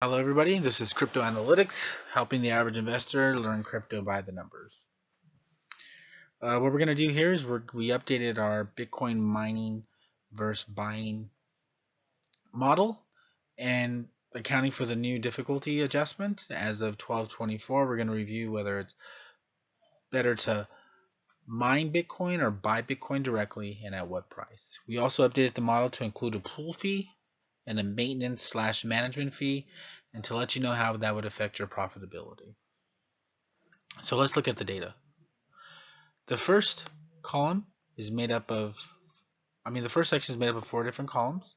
Hello everybody, this is Crypto Analytics, helping the average investor learn crypto by the numbers. What we're going to do here is we updated our Bitcoin mining versus buying model and accounting for the new difficulty adjustment. As of 12/24, we're going to review whether it's better to mine Bitcoin or buy Bitcoin directly and at what price. We also updated the model to include a pool fee and a maintenance/management fee, and to let you know how that would affect your profitability. So let's look at the data. The first column is made up of, the first section is made up of four different columns,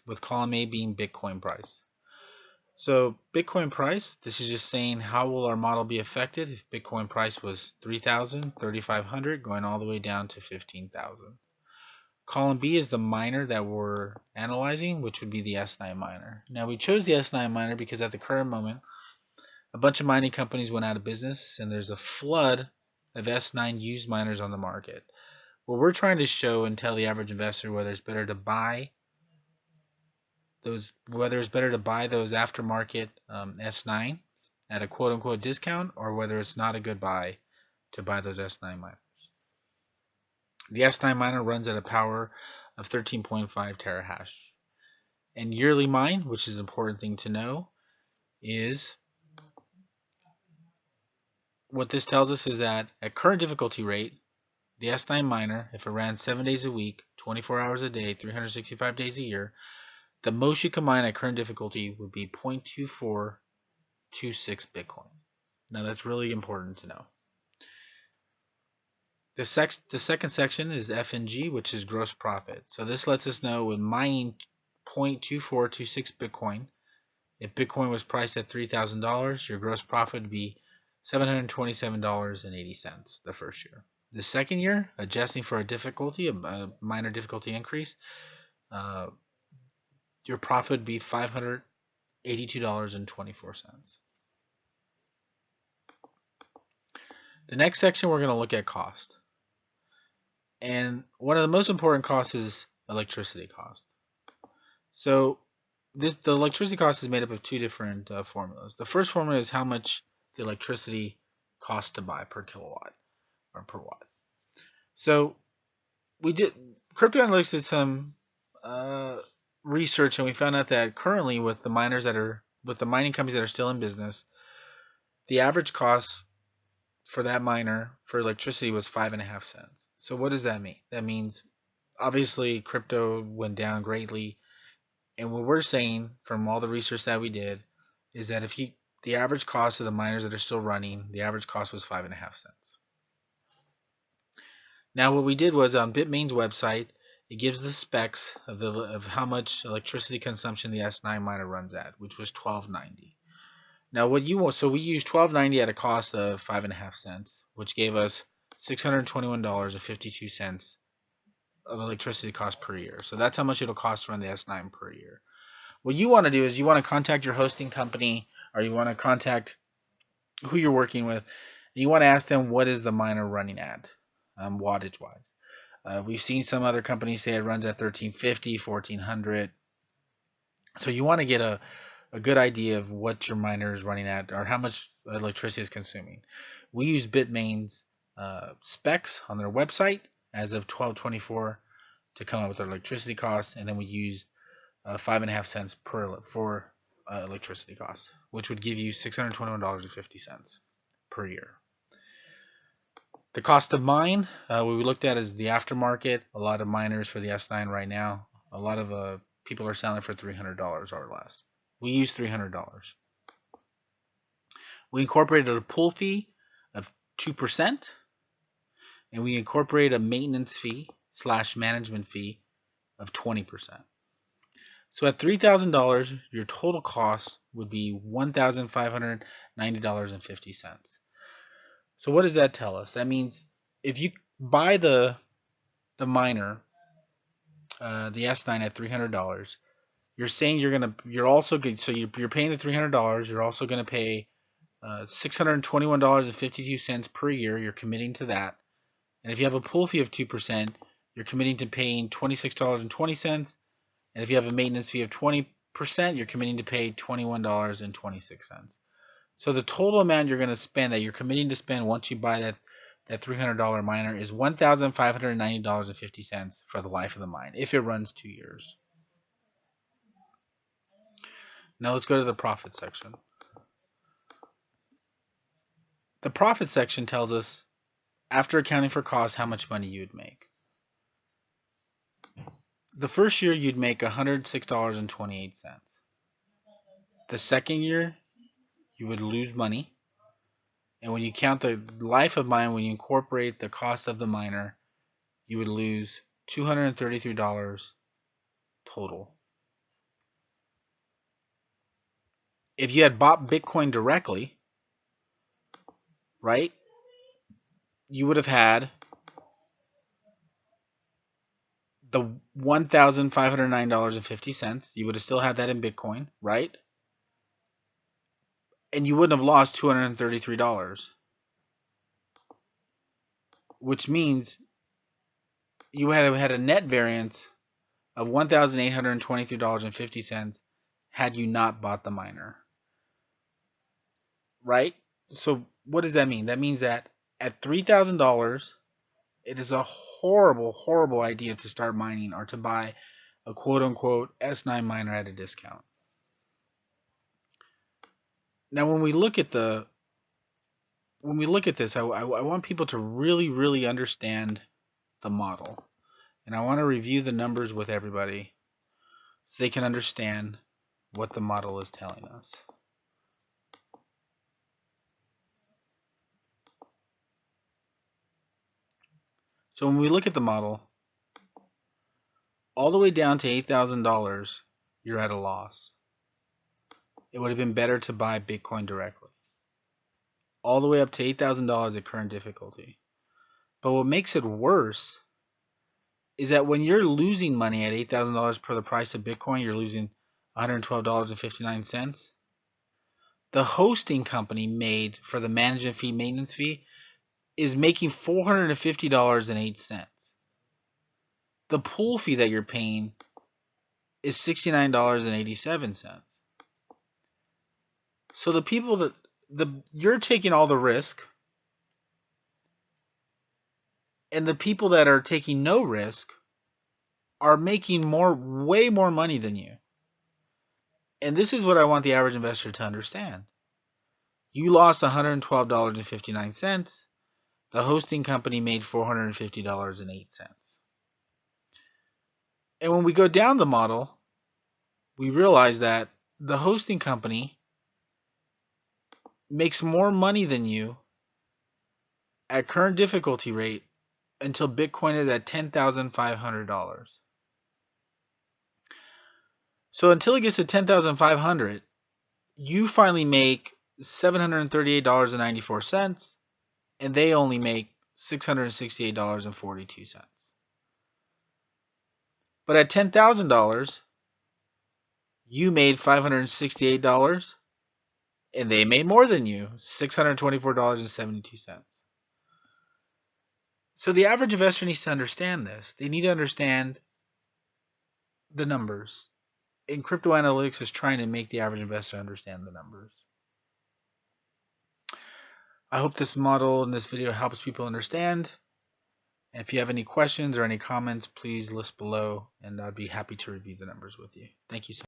with column A being Bitcoin price. So Bitcoin price, this is just saying how will our model be affected if Bitcoin price was 3,000, 3,500, going all the way down to 15,000. Column B is the miner that we're analyzing, which would be the S9 miner. Now we chose the S9 miner because at the current moment, a bunch of mining companies went out of business and there's a flood of S9 used miners on the market. What we're trying to show and tell the average investor whether it's better to buy those aftermarket S9 at a quote unquote discount, or whether it's not a good buy to buy those S9 miners. The S9 miner runs at a power of 13.5 terahash. And yearly mine, which is an important thing to know, is what this tells us is that at current difficulty rate, the S9 miner, if it ran 7 days a week, 24 hours a day, 365 days a year, the most you can mine at current difficulty would be 0.2426 Bitcoin. Now that's really important to know. The second section is F&G, which is gross profit. So this lets us know when mining 0.2426 Bitcoin, if Bitcoin was priced at $3,000, your gross profit would be $727.80 the first year. The second year, adjusting for a minor difficulty increase, your profit would be $582.24. The next section, we're going to look at cost. And one of the most important costs is electricity cost. So the electricity cost is made up of two different formulas. The first formula is how much the electricity costs to buy per kilowatt or per watt. So Crypto Analytics did some research, and we found out that currently with the mining companies that are still in business, the average cost for that miner for electricity was 5.5 cents. So what does that mean? That means obviously crypto went down greatly, and what we're saying from all the research that we did is that the average cost of the miners that are still running, the average cost was 5.5 cents. Now what we did was on Bitmain's website, it gives the specs of how much electricity consumption the S9 miner runs at, which was 1290. Now we used 1290 at a cost of 5.5 cents, which gave us $621.52 of electricity cost per year. So that's how much it'll cost to run the S9 per year. What you want to do is you want to contact your hosting company, or you want to contact who you're working with, and you want to ask them what is the miner running at, wattage wise. We've seen some other companies say it runs at 1350, 1400. So you want to get a good idea of what your miner is running at or how much electricity is consuming. We use Bitmain's specs on their website as of 12/24 to come up with our electricity costs, and then we used 5.5 cents for electricity costs, which would give you $621.50 per year. The cost of mine, what we looked at is the aftermarket. A lot of miners for the S9 right now, a lot of people are selling for $300 or less. We use $300. We incorporated a pool fee of 2%, and we incorporated a maintenance fee / management fee of 20%. So at $3,000, your total cost would be $1,590.50. So what does that tell us? That means if you buy the miner, the S9 at $300, you're saying you're also good. So you're paying the $300. You're also going to pay $621.52 per year. You're committing to that. And if you have a pool fee of 2%, you're committing to paying $26.20. And if you have a maintenance fee of 20%, you're committing to pay $21.26. So the total amount you're going to spend, that you're committing to spend once you buy that $300 miner, is $1,590.50 for the life of the mine, if it runs 2 years. Now let's go to the profit section. The profit section tells us, after accounting for costs, how much money you would make. The first year you'd make $106.28. The second year you would lose money. And when you count the life of mine, when you incorporate the cost of the miner, you would lose $233 total. If you had bought Bitcoin directly, right, you would have had the $1,509.50. You would have still had that in Bitcoin, right? And you wouldn't have lost $233, which means you would have had a net variance of $1,823.50 had you not bought the miner, right? So what does that mean? That means that at $3,000, it is a horrible, horrible idea to start mining or to buy a quote-unquote S9 miner at a discount. Now, when we look at this, I want people to really, really understand the model, and I want to review the numbers with everybody so they can understand what the model is telling us. So when we look at the model, all the way down to $8,000, you're at a loss. It would have been better to buy Bitcoin directly. All the way up to $8,000 at current difficulty. But what makes it worse is that when you're losing money at $8,000 per the price of Bitcoin, you're losing $112.59. The hosting company made for the management fee, maintenance fee, is making $450.08. The pool fee that you're paying is $69.87. So the people that you're taking all the risk, and the people that are taking no risk are making way more money than you. And this is what I want the average investor to understand. You lost $112.59. The hosting company made $450.08. And when we go down the model, we realize that the hosting company makes more money than you at current difficulty rate until Bitcoin is at $10,500. So until it gets to $10,500, you finally make $738.94, and they only make $668.42. But at $10,000, you made $568, and they made more than you, $624.72. So the average investor needs to understand this. They need to understand the numbers. And crypto analytics is trying to make the average investor understand the numbers. I hope this model in this video helps people understand. And if you have any questions or any comments, please list below, and I'd be happy to review the numbers with you. Thank you so much.